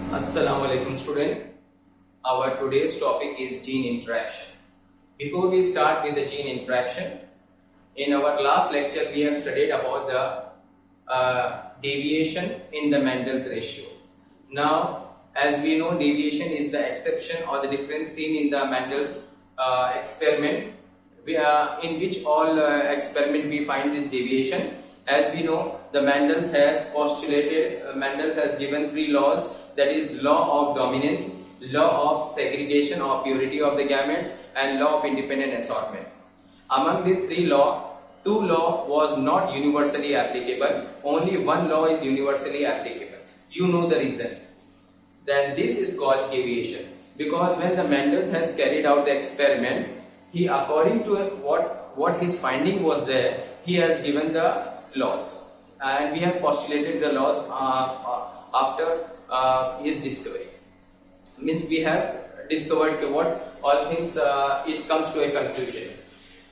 Assalamu alaikum student. Our today's topic is gene interaction. Before we start with the gene interaction, in our last lecture we have studied about the deviation in the Mendel's ratio. Now, as we know, deviation is the exception or the difference seen in the Mendel's experiment, in which all experiment we find this deviation. As we know, the Mendel's has postulated, Mendel's has given three laws, that is law of dominance, law of segregation or purity of the gametes, and law of independent assortment. Among these three laws, two law was not universally applicable, only one law is universally applicable. You know the reason. Then this is called deviation, because when the Mendel's has carried out the experiment, he, according to what his finding was there, he has given the laws, and we have postulated the laws after his discovery. Means we have discovered what all things, it comes to a conclusion.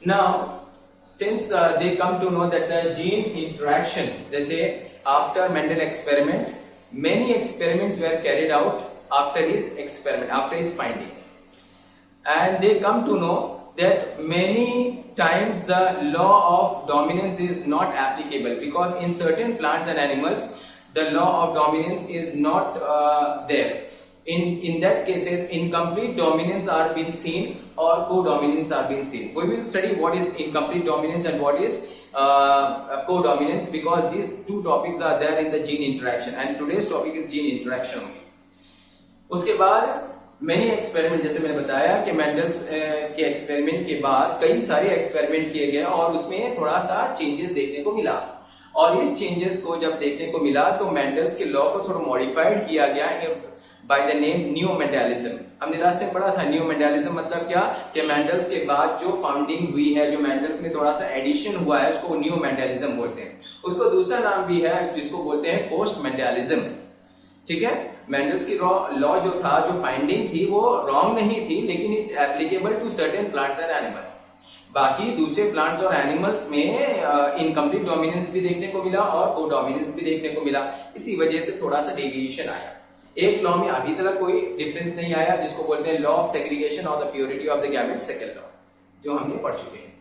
Now, since they come to know that the gene interaction, they say after Mendel experiment, many experiments were carried out after his experiment, after his finding, and they come to know that many times the law of dominance is not applicable, because in certain plants and animals the law of dominance is not there. In that cases, incomplete dominance are being seen or co-dominance are being seen. We will study what is incomplete dominance and what is co-dominance, because these two topics are there in the gene interaction, and today's topic is gene interaction only. उसके बाद many experiment, जैसे मैंने बताया कि Mendel's के experiment के बाद कई सारे एक्सपेरिमेंट किए गए और उसमें थोड़ा सा चेंजेस देखने को मिला, और इस चेंजेस को जब देखने को मिला तो मेंडल्स के लॉ को थोड़ा मॉडिफाइड किया गया by the name new Mendelism. हमने लास्ट टाइम पढ़ा था न्यू मेंडेलिज्म मतलब क्या, कि मेंडल्स के बाद जो फाउंडिंग हुई है, जो मेंडल्स में थोड़ा सा एडिशन हुआ है, उसको न्यू मेंडेलिज्म बोलते हैं. उसको दूसरा नाम भी है जिसको बोलते हैं पोस्ट मेंडेलिज्म. ठीक है, मेंडल्स की लॉ जो था, जो फाइंडिंग थी, वो रॉन्ग नहीं थी, लेकिन it's applicable to certain plants and animals. बाकी दूसरे प्लांट्स और एनिमल्स में इनकम्प्लीट डोमिनेंस भी देखने को मिला और को डोमिनेंस भी देखने को मिला. इसी वजह से थोड़ा सा डेविएशन आया. एक लॉ में अभी तक कोई डिफरेंस नहीं आया, जिसको बोलते हैं लॉ ऑफ सेग्रीगेशन और the purity of the gamete, second law, जो हमने पढ़ चुके हैं.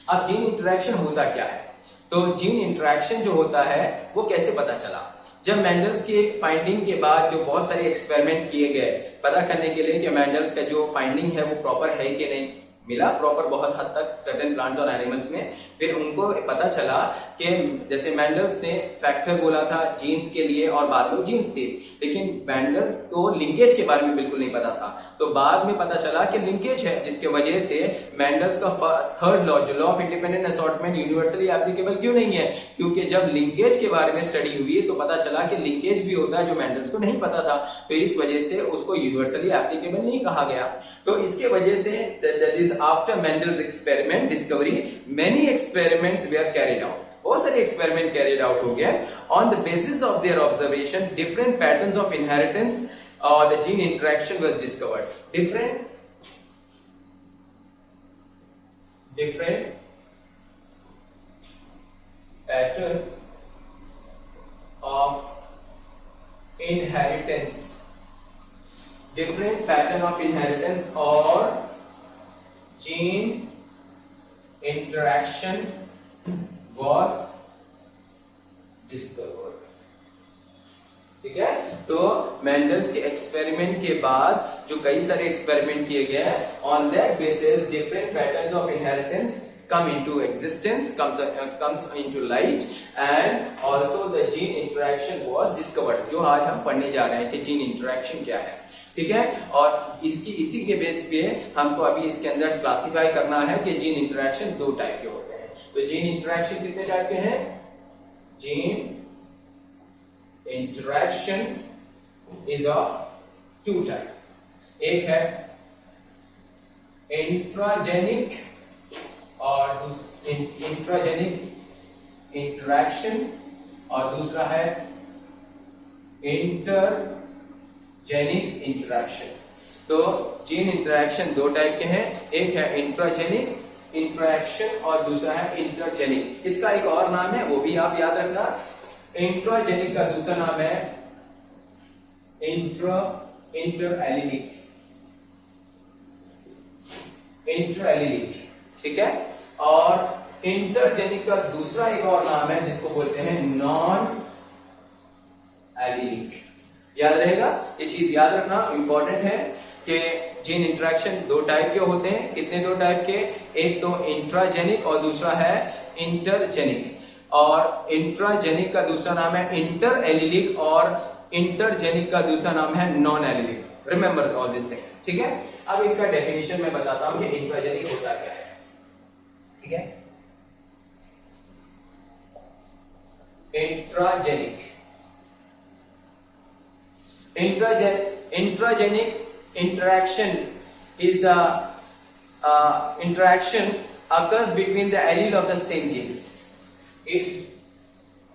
अब जीन इंटरेक्शन होता क्या है? तो जीन इंटरेक्शन जो होता है वो कैसे पता चला? जब मेंडल्स की फाइंडिंग के बाद जो बहुत सारे एक्सपेरिमेंट किए गए पता करने के लिए कि मेंडल्स का जो फाइंडिंग है वो प्रॉपर है कि नहीं, मिला प्रॉपर बहुत हद तक सर्टेन प्लांट्स और एनिमल्स में. फिर उनको पता चला कि जैसे मेंडल्स ने फैक्टर बोला था जीन्स के लिए और बाद में जीन्स थे, लेकिन मेंडल्स को लिंकेज के बारे में बिल्कुल नहीं पता था. तो बाद में पता चला कि लिंकेज है, जिसके वजह से मेंडल्स का थर्ड लॉ, जो law of independent assortment, universally applicable क्यों नहीं है? क्योंकि जब लिंकेज के बारे में स्टडी हुई तो पता चला कि लिंकेज भी होता है, जो मेंडल्स को नहीं पता था. तो इस वजह से उसको यूनिवर्सली एप्लीकेबल नहीं कहा गया. तो इसके वजह से that is after Mendel's experiment discovery many experiments were carried out. बहुत सारे एक्सपेरिमेंट कैरिड आउट हो गए. On the basis of their observation different patterns of inheritance और the gene interaction was discovered. different pattern of inheritance, different pattern of inheritance or gene interaction was discovered. ठीक है, तो Mendel's के experiment के बाद जो कई सारे एक्सपेरिमेंट किए गए, on that basis different patterns of inheritance come into existence, comes into light, and also the gene interaction was discovered, जो आज हम पढ़ने जा रहे हैं कि जीन इंटरेक्शन क्या है. ठीक है, और इसी के बेस पे हमको अभी इसके अंदर क्लासिफाई करना है कि जीन इंटरेक्शन दो टाइप के होते हैं. तो जीन इंटरेक्शन कितने टाइप के हैं? Gene interaction is of two type. एक है इंट्राजेनिक और इंट्राजेनिक इंटरेक्शन, और दूसरा है इंटरजेनिक इंटरेक्शन. तो जीन इंटरेक्शन दो टाइप के हैं, एक है इंट्राजेनिक इंटरेक्शन और दूसरा है इंटरजेनिक. इसका एक और नाम है, वो भी आप याद रखना. इंट्राजेनिक का दूसरा नाम है इंटर एलिलिक, ठीक है। और इंटरजेनिक का दूसरा एक और नाम है जिसको बोलते हैं नॉन एलिलिक। याद रहेगा, ये चीज याद रखना इंपॉर्टेंट है कि जीन इंटरेक्शन दो टाइप के होते हैं। कितने दो टाइप के? एक तो इंट्राजेनिक और दूसरा है इंटरजेनिक। और इंट्राजेनिक का दूसरा नाम है इंटर एलिलिक और इंटरजेनिक का दूसरा नाम है non allylic. Remember all this things, ठीक है। अब इनका डेफिनेशन मैं बताता हूं कि इंट्राजेनिक होता क्या है, ठीक है। Intragenic interaction is the interaction occurs between the allele of the same genes. It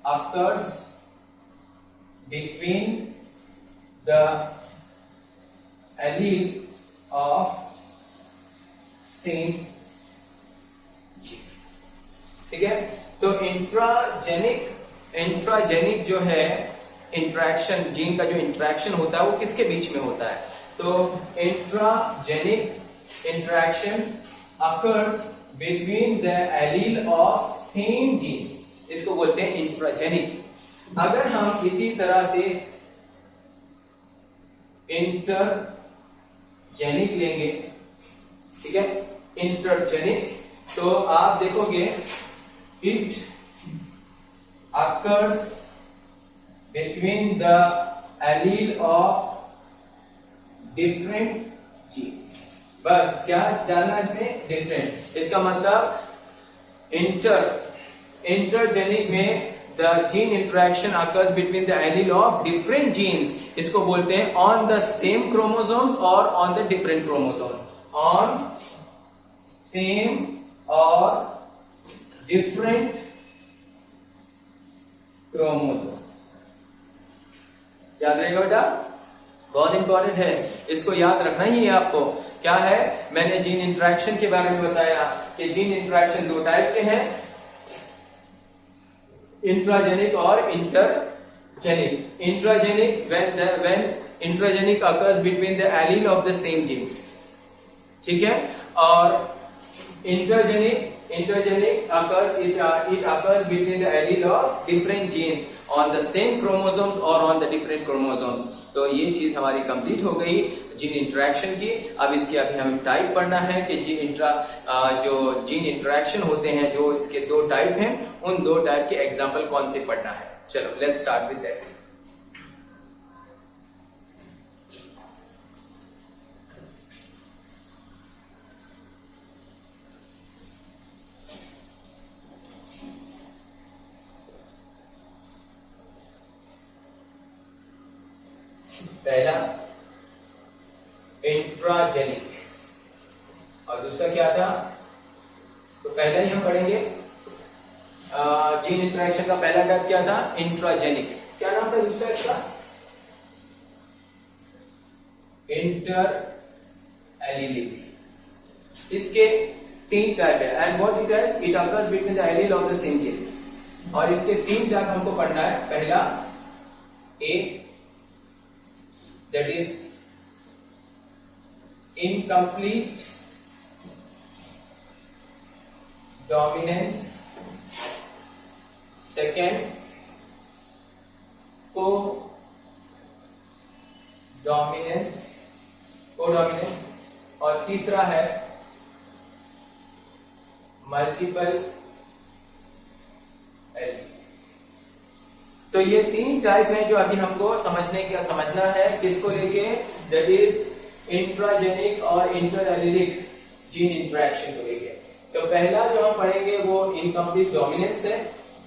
occurs between the allele of same gene, ठीक है। तो इंट्राजेनिक जो है इंट्रैक्शन, जीन का जो इंट्रैक्शन होता है वो किसके बीच में होता है? तो intragenic interaction occurs between the allele of same genes, इसको बोलते हैं इंट्राजेनिक। अगर हम इसी तरह से इंटरजेनिक लेंगे, ठीक है, इंटरजेनिक, तो आप देखोगे it occurs between the allele of different gene। बस क्या डालना इसमें? डिफरेंट। इसका मतलब इंटरजेनिक में the gene interaction occurs between the allele of different genes, इसको बोलते हैं on the same chromosomes or on the different chromosomes, on same or different chromosomes। याद रहेगा बेटा, बहुत इंपॉर्टेंट है, इसको याद रखना ही है आपको। क्या है? मैंने जीन इंटरेक्शन के बारे में बताया कि जीन इंटरेक्शन दो टाइप के हैं, इंट्राजेनिक और intergenic. Intragenic when intragenic occurs between the allele of the same genes, ठीक है। और intergenic occurs it occurs between the allele of different genes on the same chromosomes or on the different chromosomes। तो ये चीज हमारी complete हो गई gene interaction की। अब इसके अभी हमें टाइप पढ़ना है कि जो जीन इंटरेक्शन होते हैं, जो इसके दो टाइप हैं, उन दो टाइप के एग्जाम्पल कौन से पढ़ना है। चलो लेट्स स्टार्ट विद दैट। पहला इंट्राजेनिक और दूसरा क्या था? तो पहला ही हम पढ़ेंगे जीन इंटरेक्शन का पहला टाइप क्या था? इंट्राजेनिक। क्या नाम था दूसरा इसका? Inter allelic. इसके तीन टाइप है and what it is? It occurs between the allele of the same genes. और इसके तीन टाइप हमको पढ़ना है। पहला ए, that is incomplete dominance। second codominance और तीसरा है मल्टीपल एलील्स। तो ये तीन टाइप हैं जो अभी हमको समझना है किसको लेके? दैट इज इंट्राजेनिक और इंटर एलिलिक जीन इंटरेक्शन को लेके। तो पहला जो हम पढ़ेंगे वो इनकम्प्लीट डोमिनेंस है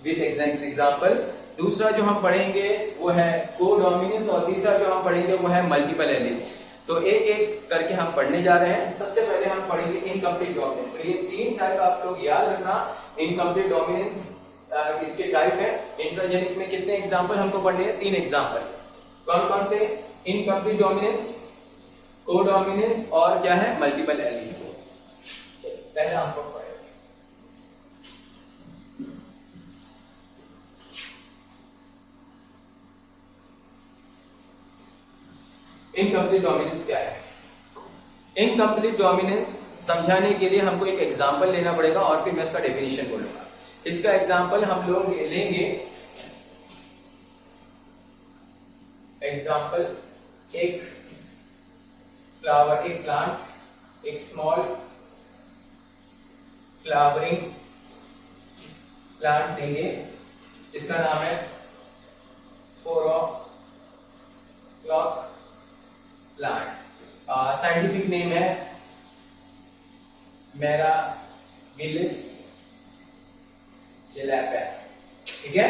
विद एग्जांपल। दूसरा जो हम पढ़ेंगे वो है कोडोमिनेंस और तीसरा जो हम पढ़ेंगे वो है मल्टीपल एलील। तो एक एक करके हम पढ़ने जा रहे हैं। सबसे पहले हम पढ़ेंगे इनकम्प्लीट डोमिनेंस। तो ये तीन टाइप आप लोग याद रखना। इनकम्प्लीट डोमिनेंस इसके टाइप है। इंट्राजेनिक में कितने एग्जाम्पल हमको पढ़ने हैं? तीन एग्जाम्पल। कौन कौन से? इनकम्प्लीट डोमिनेंस, कोडोमिनेंस और क्या है? Multiple allele. पहला हमको पढ़ेंगे इनकम्प्लीट डोमिनेंस क्या है? इनकम्प्लीट डोमिनेंस समझाने के लिए हमको एक एग्जांपल लेना पड़ेगा और फिर मैं इसका डेफिनेशन बोलूंगा। इसका एग्जांपल हम लोग लेंगे, एग्जांपल एक फ्लावर, एक प्लांट, एक स्मॉल फ्लावरिंग प्लांट लेंगे, इसका नाम है 4 o'clock प्लांट। साइंटिफिक नेम है मिराबिलिस जिलेपा। ठीक है,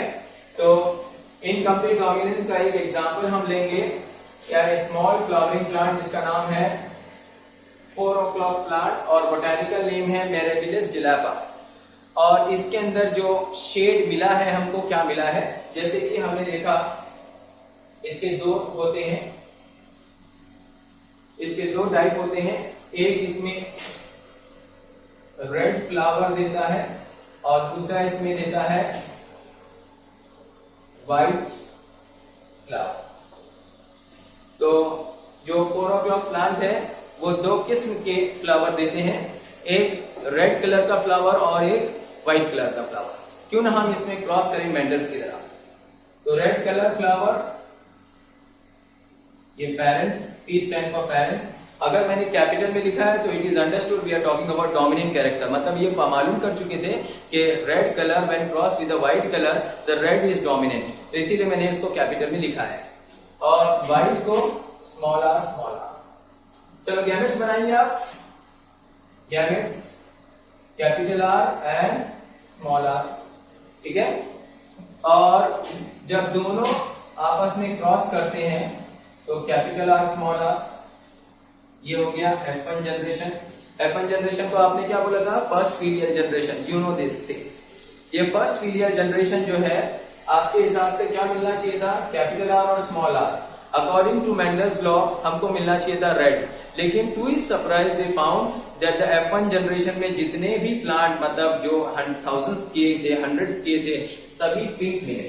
तो इनकम्प्लीट डोमिनेंस का एक एग्जांपल हम लेंगे, या स्मॉल फ्लावरिंग प्लांट जिसका नाम है 4 o'clock प्लांट और बोटेनिकल नेम है मिराबिलिस जिलेपा। और इसके अंदर जो शेड मिला है हमको, क्या मिला है, जैसे कि हमने देखा इसके दो होते हैं, इसके दो टाइप होते हैं, एक इसमें रेड फ्लावर देता है और दूसरा इसमें देता है व्हाइट फ्लावर। तो जो 4 o'clock प्लांट है वो दो किस्म के फ्लावर देते हैं, एक रेड कलर का फ्लावर और एक व्हाइट कलर का फ्लावर। क्यों ना हम इसमें क्रॉस करें मेंडल्स की तरह। तो रेड कलर फ्लावर, ये parents, P stand for parents. अगर मैंने कैपिटल में लिखा है तो it is understood we are talking about dominant character, मतलब ये मालूम कर चुके थे कि red colour when cross with the white colour the red is dominant, तो इसीलिए मैंने इसको कैपिटल में लिखा है, और व्हाइट को स्मॉल आर स्मॉल आर। चलो गैमेट्स बनाएंगे आप, gametes capital R and small R. ठीक है, और जब दोनों आपस में क्रॉस करते हैं तो कैपिटल आर स्मॉल आर, ये हो गया F1 जनरेशन। F1 जनरेशन को आपने क्या बोला था? First filial generation, you know this thing. ये फर्स्ट फीलियर जनरेशन जो है आपके हिसाब से क्या मिलना चाहिए था? कैपिटल आर और small R. According to Mendel's law हमको मिलना चाहिए था रेड, लेकिन to his surprise they found that the F1 generation में जितने भी प्लांट, मतलब जो थाउजेंड्स किए थे, हंड्रेड्स किए थे, सभी पिंक मिले।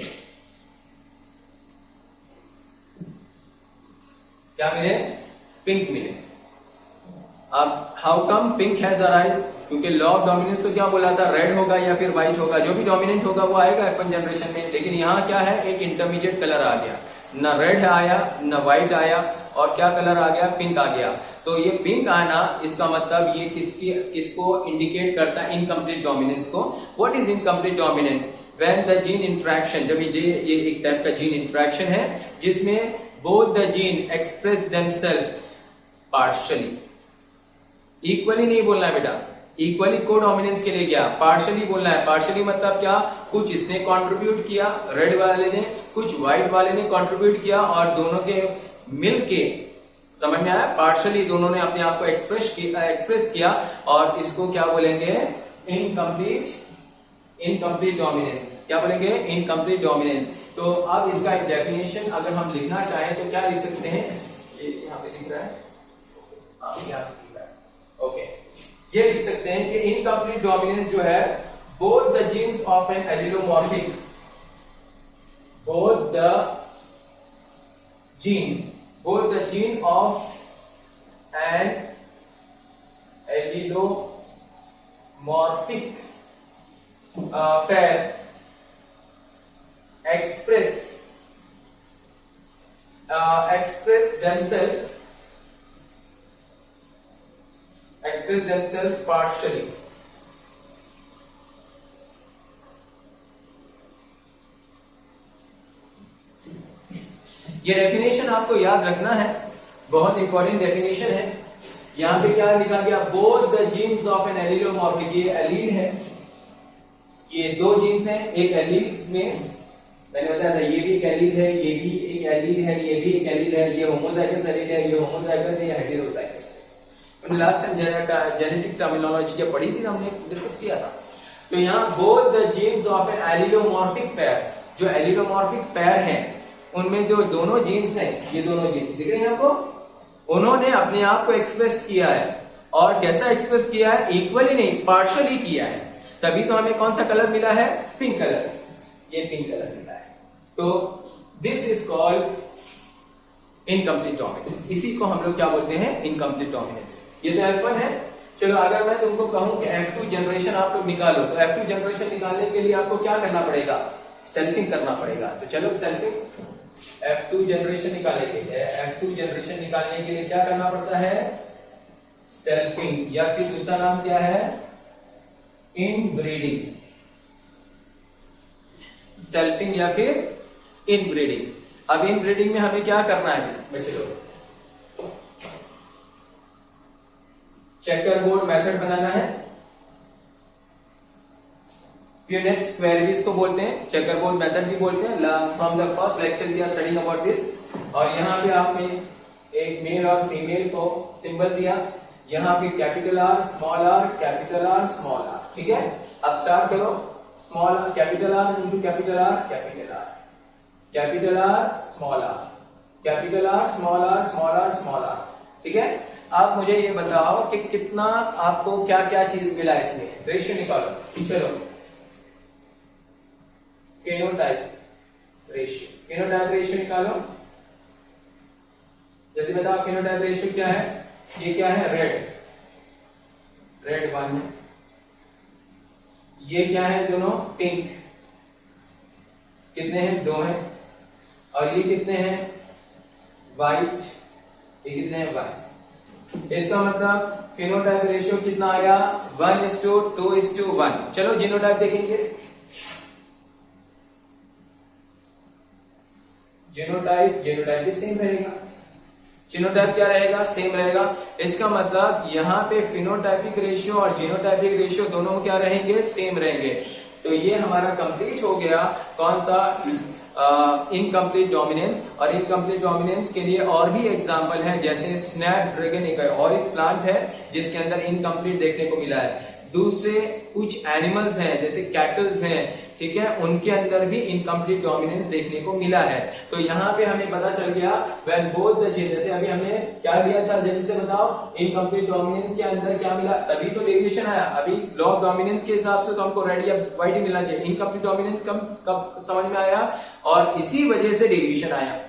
क्या मिले? पिंक मिले। अब how come pink has arise? क्योंकि लॉ ऑफ डोमिनेंस तो क्या बोला था? रेड होगा या फिर व्हाइट होगा, जो भी डोमिनेंट होगा वो आएगा F1 जनरेशन में। लेकिन यहाँ क्या है, एक इंटरमीडिएट कलर आ गया, ना रेड आया ना व्हाइट आया, और क्या कलर आ गया? पिंक आ गया। तो ये पिंक आना, इसका मतलब ये किसको इंडिकेट करता है? इनकम्प्लीट डोमिनेंस को। What is incomplete dominance? When the gene interaction, जब ये एक टाइप का जीन इंटरेक्शन है जिसमें both the gene express themselves partially. Equally नहीं बोलना है बेटा, इक्वली को डोमिनेंस के लिए गया, पार्शियली बोलना है। पार्शियली मतलब क्या? कुछ इसने कंट्रीब्यूट किया, रेड वाले ने, कुछ व्हाइट वाले ने कंट्रीब्यूट किया, और दोनों के मिलके, समझ में आया? पार्शियली दोनों ने अपने आप को एक्सप्रेस किया, और इसको क्या बोलेंगे? Incomplete dominance. क्या बोलेंगे? Incomplete dominance. तो अब इसका एक डेफिनेशन अगर हम लिखना चाहें तो क्या लिख सकते हैं? ये यहाँ पे लिख रहा है, ओके, ये लिख सकते हैं कि इनकम्प्लीट डोमिनेंस जो है, both the genes of an allelomorphic, both the gene of an allelomorphic pair express themselves partially। ये डेफिनेशन आपको याद रखना है, बहुत इंपॉर्टेंट डेफिनेशन है। यहां पे क्या लिखा गया? Both the genes of an allelomorphic, ये एलील है, ये दो जीन्स हैं, एक एलील्स में मैंने बताया था, ये भी एक एलील है, ये भी एक एलील है, ये भी एक एलील है, ये होमोजाइगस एलील है, ये होमोजाइगस है, ये हेटेरोजाइगस। मैंने लास्ट टाइम जेनेटिक टर्मिनोलॉजी जब पढ़ी थी हमने डिस्कस किया था। तो यहाँ both the genes of an allelomorphic pair, जो एलिलोमॉर्फिक पेयर हैं उनमें जो दोनों जीन्स हैं, ये दोनों जीन्स दिख रहे हैं आपको, उन्होंने अपने आप को एक्सप्रेस किया है। और कैसा एक्सप्रेस किया है? इक्वली नहीं, पार्शियली किया है। तभी तो हमें कौन सा कलर मिला है? Pink colour. ये पिंक कलर मिला है। तो this is called incomplete dominance. इसी को हम लोग क्या बोलते हैं, इनकम्प्लीट डोमिनेंस। ये तो F1 है। चलो अगर मैं तुमको कहूं कि F2 जनरेशन आप लोग निकालो, तो F2 जनरेशन निकालने के लिए आपको क्या करना पड़ेगा, सेल्फिंग करना पड़ेगा। तो चलो सेल्फिंग, F2 जनरेशन निकालने के लिए क्या करना पड़ता है, सेल्फिंग, या फिर दूसरा नाम क्या है, इनब्रीडिंग। सेल्फिंग या फिर इनब्रीडिंग। अब इनब्रीडिंग में हमें क्या करना है बच्चे लोग, चेकर बोर्ड मेथड बनाना है। प्यूनेट स्क्वायर भी इसको बोलते हैं, चेकर बोर्ड मेथड भी बोलते हैं। From the first lecture we are studying about this. और यहाँ पे आपने एक मेल और फीमेल को सिंबल दिया, यहाँ पे capital R small R, capital R small R, ठीक है। अब स्टार्ट करो, small R capital R into capital R, capital R, capital R small R, capital R small R, small R small R, ठीक है। आप मुझे ये बताओ कि कितना आपको क्या क्या चीज मिला इसमें, रेशियो निकालो। चलो फेनोटाइप रेशियो निकालो, जल्दी बताओ फेनोटाइप रेशियो क्या है। ये क्या है, रेड 1 है। ये क्या है, दोनों पिंक, कितने हैं, 2 हैं। और ये कितने हैं, वाइट, ये कितने हैं, 1। इसका मतलब फिनोटाइप रेशियो कितना आया, 1:2:1। चलो जीनोटाइप देखेंगे। जीनोटाइप भी सेम रहेगा, जीनोटाइप क्या रहेगा, सेम रहेगा। इसका मतलब यहाँ पे फिनोटाइपिक रेशियो और जीनोटाइपिक रेशियो दोनों क्या रहेंगे, सेम रहेंगे। तो ये हमारा कंप्लीट हो गया कौन सा, इनकम्प्लीट डोमिनेंस। और इनकम्प्लीट डोमिनेंस के लिए और भी एग्जांपल है, जैसे स्नैपड्रैगन एक और एक प्लांट है जिसके अंदर इनकम्प्लीट देखने को मिला है। दूसरे कुछ एनिमल्स हैं जैसे कैटल्स हैं, ठीक है, उनके अंदर भी इनकम्प्लीट डोमिनेंस देखने को मिला है। तो यहाँ पे हमें पता चल गया व्हेन बोथ द जीन, जैसे अभी हमने क्या लिया था, जल्दी से बताओ, इनकम्प्लीट डोमिनेंस के अंदर क्या मिला, तभी तो डेविएशन आया। अभी लॉग डोमिनेंस के हिसाब से तो हमको रेड या व्हाइट ही मिलना चाहिए। इनकम्प्लीट डोमिनेंस कब समझ में आया, और इसी वजह से डेविएशन आया,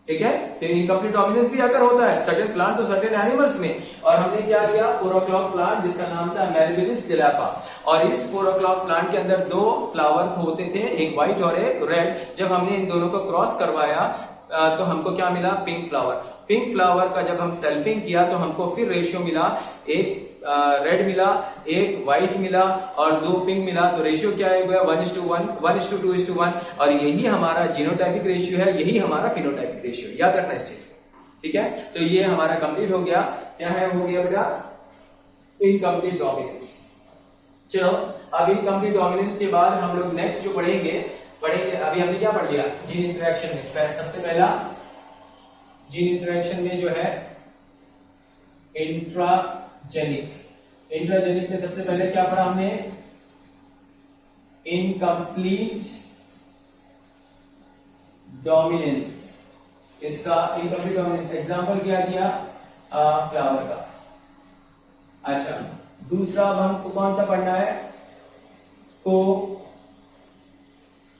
ठीक है। तो इनकम्प्लीट डोमिनेंस भी अगर होता है सर्टेन प्लांट्स और सर्टेन एनिमल्स में। और हमने क्या किया, 4 o'clock प्लांट जिसका नाम था मैरिगोलिस जिलापा, और इस 4 o'clock प्लांट के अंदर 2 फ्लावर होते थे, एक व्हाइट और एक रेड। जब हमने इन दोनों को क्रॉस करवाया तो हमको क्या मिला, पिंक फ्लावर। पिंक फ्लावर का जब हम सेल्फिंग किया तो हमको फिर रेशियो मिला, एक रेड मिला, एक व्हाइट मिला और 2 पिंक मिला। तो रेशियो क्या है, 1:1, 1:2:1। और यही हमारा जीनोटाइपिक रेशियो है, यही हमारा फिनोटाइपिक रेशियो, याद रखना इस चीज को, ठीक है। तो ये हमारा कंप्लीट हो गया, क्या है, हो गया बेटा इनकम्प्लीट डोमिनेंस। चलो अब इनकम्प्लीट डोमिनेंस के बाद हम लोग नेक्स्ट जो पढ़ेंगे, अभी हमने क्या पढ़ लिया, जीन इंटरेक्शन में। सबसे पहला जीन इंटरेक्शन में जो है इंट्राजेनिक में सबसे पहले क्या पढ़ा हमने, इनकम्प्लीट डोमिनेंस। इसका इनकम्प्लीट डोमिनेंस एग्जांपल क्या दिया, फ्लावर का। अच्छा, दूसरा अब हमको कौन सा पढ़ना है, को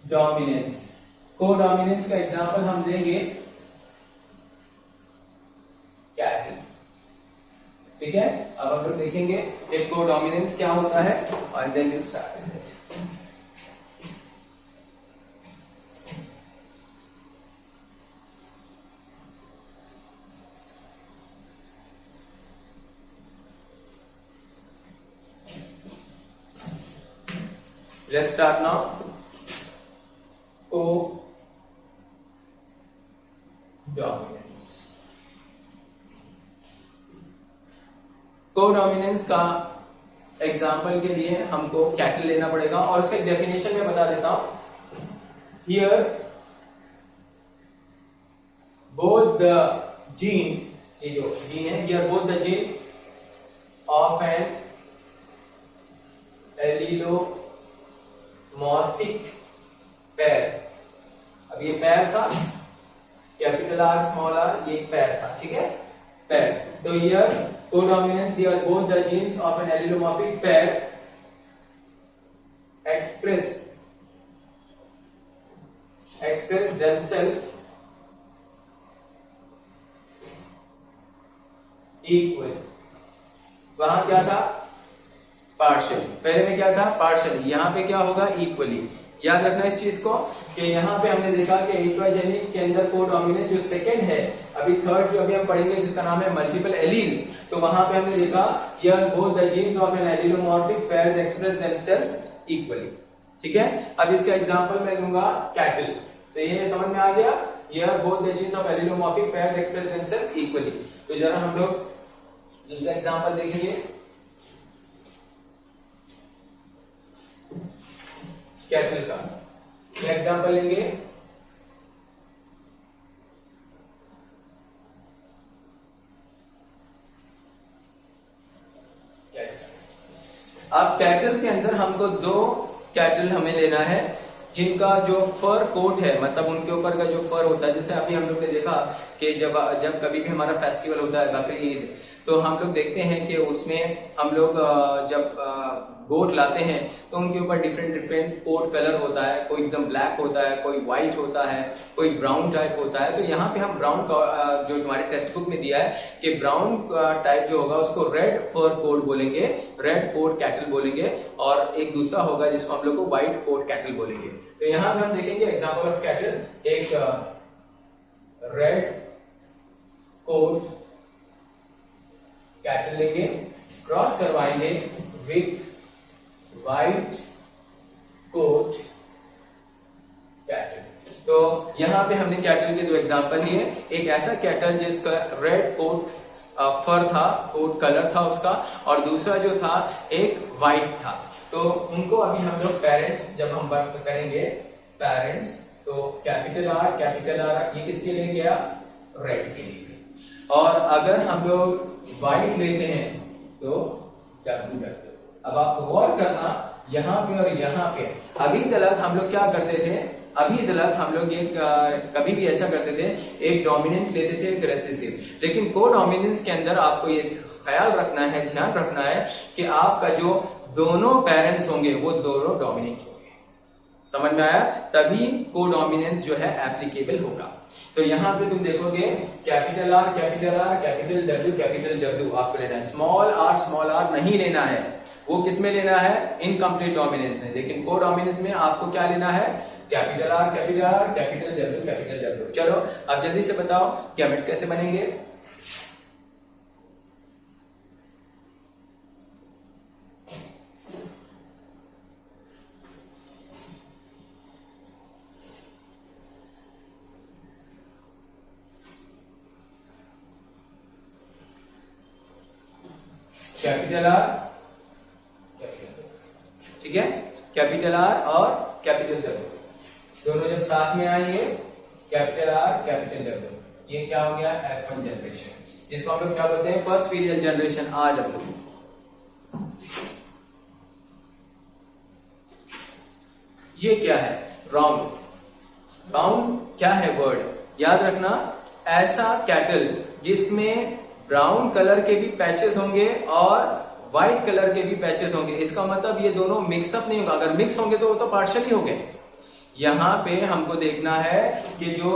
डोमिनेंस का एग्जांपल हम देंगे कैटल, ठीक है। अब हम लोग देखेंगे एक को डोमिनेंस क्या होता है और then will start with it. Let's start now. Co-dominance. Codominance का एग्जाम्पल के लिए हमको कैटल लेना पड़ेगा और उसका डेफिनेशन में बता देता हूं। Here both the gene, ये जो जीन है, here both the gene of an allelomorphic pair। अब ये पैर था, कैपिटल आर स्मॉल आर, ये एक पैर था, ठीक है, पैर। तो here codominance, here both the genes of an allelomorphic pair express themselves equal, वहां क्या था पार्शियल, पहले में क्या था पार्शियल, यहाँ पे क्या होगा इक्वली। याद रखना इस चीज को कि यहाँ पे हमने देखा कि इंट्राजेनिक के अंदर कोडोमिनेंट जो सेकंड है, अभी थर्ड जो अभी हम पढ़ेंगे जिसका नाम है मल्टीपल एलील, तो वहां पे हमने देखा here both the genes of an allelomorphic pairs express themselves equally. ठीक है, अब इसका एग्जांपल मैं दूंगा कैटल, तो ये समझ में आ गया, here both the genes of allelomorphic pairs express themselves equally. तो जरा हम लोग दूसरा एग्जांपल देखेंगे कैटल का। क्या एग्जांपल लेंगे, अब कैटल के अंदर हमको दो कैटल हमें लेना है जिनका जो फर कोट है, मतलब उनके ऊपर का जो फर होता है, जैसे अभी हम लोग ने देखा कि जब कभी भी हमारा फेस्टिवल होता है बकरी ईद, तो हम लोग देखते हैं कि उसमें हम लोग जब गोट लाते हैं तो उनके ऊपर डिफरेंट कोट कलर होता है, कोई एकदम ब्लैक होता है, कोई व्हाइट होता है, कोई ब्राउन टाइप होता है। तो यहाँ पे हम ब्राउन जो हमारे टेक्स्ट बुक में दिया है कि ब्राउन टाइप जो होगा उसको रेड फर कोट बोलेंगे, रेड कोट कैटल बोलेंगे, और एक दूसरा होगा जिसको हम लोग को व्हाइट कोट कैटल बोलेंगे। तो यहाँ पे हम देखेंगे एग्जाम्पल ऑफ कैटल, एक रेड कोट कैटल लेंगे, क्रॉस करवाएंगे विथ व्हाइट कोट कैटल। तो यहां पे हमने कैटल के दो एग्जांपल लिए, एक ऐसा कैटल जिसका रेड कोट फर था, कोट कलर था उसका, और दूसरा जो था एक व्हाइट था। तो उनको अभी हम लोग पेरेंट्स जब हम वर्क करेंगे पेरेंट्स, तो कैपिटल आर ये किसके लिए गया, रेड के लिए, और अगर हम लोग व्हाइट लेते हैं तो W रखते। अब आप गौर करना यहाँ पे और यहाँ पे, अभी तक हम लोग क्या करते थे, अभी तक हम लोग ये कभी भी ऐसा करते थे, एक डोमिनेंट लेते थे एक रेसेसिव, लेकिन कोडोमिनेंस के अंदर आपको ये ख्याल रखना है, ध्यान रखना है कि आपका जो दोनों पेरेंट्स होंगे वो दोनों डोमिनेंट होंगे। समझ में आया, तभी कोडोमिनेंस जो है एप्लीकेबल होगा। तो यहाँ पे तुम देखोगे कैपिटल आर कैपिटल डब्ल्यू आपको लेना है, स्मॉल आर नहीं लेना है, वो किसमें लेना है, इनकम्प्लीट डोमिनेंस में। लेकिन कोडोमिनेंस में आपको क्या लेना है, कैपिटल आर कैपिटल डब्ल्यू। चलो अब जल्दी से बताओ गैमेट्स कैसे बनेंगे। कैपिटल आर, ठीक है, कैपिटल आर और कैपिटल डब्ल्यू दोनों जब साथ में आएंगे, कैपिटल आर कैपिटल डब्ल्यू, ये क्या हो गया F1 जनरेशन, जिसको हम लोग क्या बोलते हैं फर्स्ट पीरियड जनरेशन RW। ये क्या है, राउंड क्या है वर्ड, याद रखना, ऐसा कैटल जिसमें ब्राउन कलर के भी पैचेस होंगे और व्हाइट कलर के भी पैचेस होंगे। इसका मतलब ये दोनों मिक्सअप नहीं होगा, अगर मिक्स होंगे तो वो तो पार्शियली होंगे। यहाँ पे हमको देखना है कि जो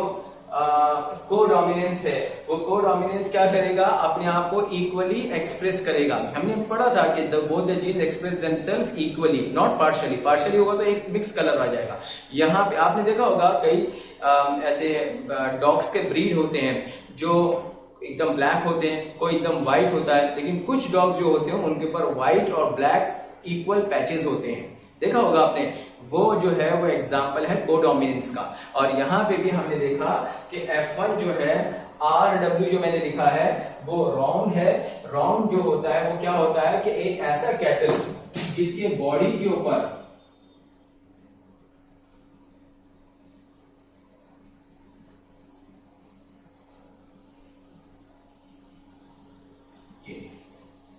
कोडोमिनेंस है वो कोडोमिनेंस क्या करेगा, अपने आप को इक्वली एक्सप्रेस करेगा। हमने पढ़ा था कि both the genes express themselves equally not partially, partially होगा तो एक मिक्स कलर आ जाएगा। यहाँ पे आपने देखा होगा कई ऐसे डॉग्स के ब्रीड होते हैं जो एकदम ब्लैक होते हैं, कोई एकदम व्हाइट होता है, लेकिन कुछ डॉग्स जो होते हैं उनके ऊपर व्हाइट और ब्लैक इक्वल पैचेस होते हैं, देखा होगा आपने, वो जो है वो एग्जाम्पल है कोडोमिनेंस का। और यहाँ पे भी हमने देखा कि F1 जो है RW जो मैंने लिखा है वो राउंड है। राउंड जो होता है वो क्या होता है कि एक ऐसा कैटल जिसके बॉडी के ऊपर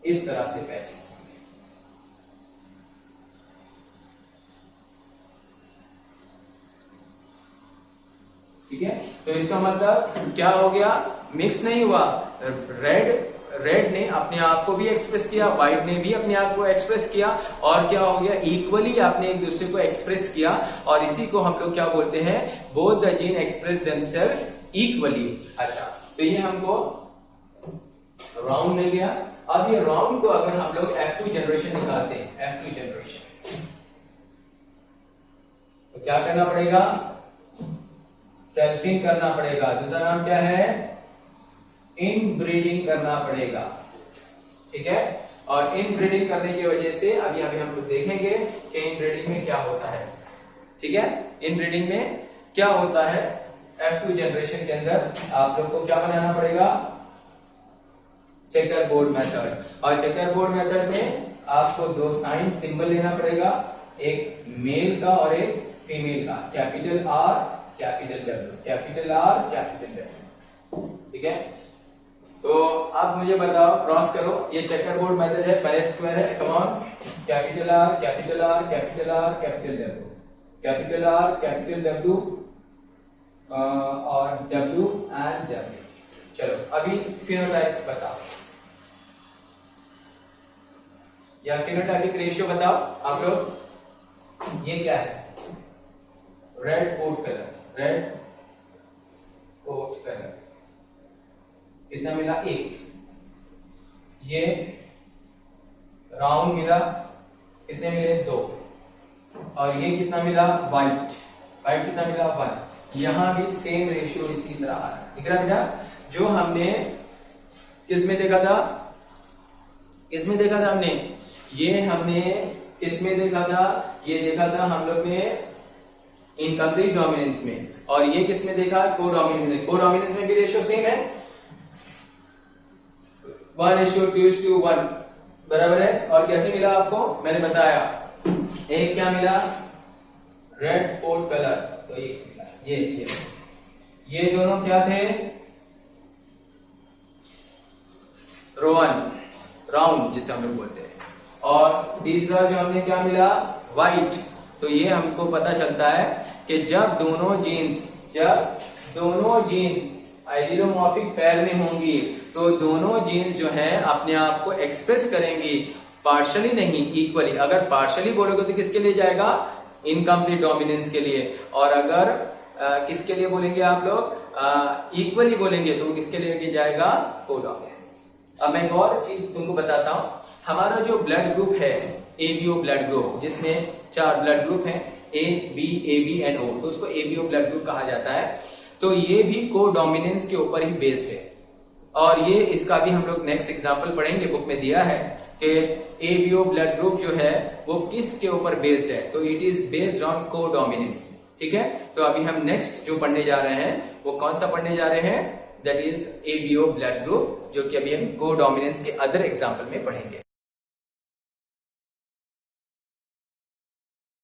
इस तरह से पैचेस होंगे, ठीक है। तो इसका मतलब क्या हो गया, मिक्स नहीं हुआ, रेड ने अपने आप को भी एक्सप्रेस किया, व्हाइट ने भी अपने आप को एक्सप्रेस किया, और क्या हो गया, इक्वली आपने एक दूसरे को एक्सप्रेस किया, और इसी को हम लोग क्या बोलते हैं, both the gene express themselves equally. अच्छा, तो ये हमको राउंड मिल गया। अब ये राउंड को अगर हम लोग F2 जनरेशन निकालते हैं, F2 जनरेशन, तो क्या करना पड़ेगा, सेल्फिंग करना पड़ेगा। दूसरा नाम क्या है, इनब्रीडिंग करना पड़ेगा, ठीक है। और इनब्रीडिंग करने की वजह से अभी हम लोग देखेंगे कि इनब्रीडिंग में क्या होता है, ठीक है। इनब्रीडिंग में क्या होता है, F2 जनरेशन के अंदर आप लोग को क्या बनाना पड़ेगा, चेकर बोर्ड मेथड। और चेकर बोर्ड मेथड में आपको दो साइन सिंबल लेना पड़ेगा, एक मेल का और एक फीमेल का, capital R capital W, capital R capital W, ठीक है। तो आप मुझे बताओ, क्रॉस करो, ये चेकर बोर्ड मेथड है, पैरेट स्क्वायर है, come on, capital R capital R capital R capital W, capital R capital W और W एंड W। चलो अभी फिनोटाइप बताओ, या फिनोटाइपिक रेशियो बताओ आप लोग। ये क्या है, red coat colour, red coat colour कितना मिला, एक। ये राउंड मिला, कितने मिले, दो। और ये कितना मिला, वाइट, वाइट कितना मिला, 1। यहां भी सेम रेशियो इसी तरह आ रहा है, दिख रहा बेटा। जो हमने किसमें देखा था, इसमें देखा था हमने, ये हमने इसमें देखा था, ये देखा था हम लोग ने इनकम्प्लीट डोमिनेंस में। और ये किसमें देखा, कोडोमिनेंस में। कोडोमिनेंस में भी रेशियो सेम है, 1:2:1 बराबर है। और कैसे मिला आपको, मैंने बताया, एक क्या मिला, रेड कोट कलर, तो एक मिला, ये दोनों क्या थे, रोवन, राउंड जिसे हम लोग बोलते हैं। और तीसरा जो हमने क्या मिला, वाइट। तो ये हमको पता चलता है कि जब दोनों जीन्स आइडियोमॉर्फिक पेयर में होंगी तो दोनों जीन्स जो है अपने आप को एक्सप्रेस करेंगी, पार्शली नहीं, इक्वली। अगर पार्शली बोलोगे तो किसके लिए जाएगा, इनकम्प्लीट डोमिनेंस के लिए। और अगर किसके लिए बोलेंगे आप लोग, इक्वली बोलेंगे तो किसके लिए जाएगा, कोडोमिनेंस। अब मैं एक और चीज तुमको बताता हूं, हमारा जो ब्लड ग्रुप है एबीओ ब्लड ग्रुप, जिसमें 4 ब्लड ग्रुप हैं, A B A B and O, तो उसको एबीओ ब्लड ग्रुप कहा जाता है। तो ये भी कोडोमिनेंस के ऊपर ही बेस्ड है। और ये इसका भी हम लोग नेक्स्ट एग्जांपल पढ़ेंगे, बुक में दिया है कि एबीओ ब्लड ग्रुप जो है वो किस के ऊपर बेस्ड है, तो it is based on codominance, ठीक है। तो अभी हम नेक्स्ट जो पढ़ने जा रहे हैं वो कौन सा पढ़ने जा रहे हैं, that is ABO blood group, जो कि अभी हम कोडोमिनेंस के अदर एग्जांपल में पढ़ेंगे।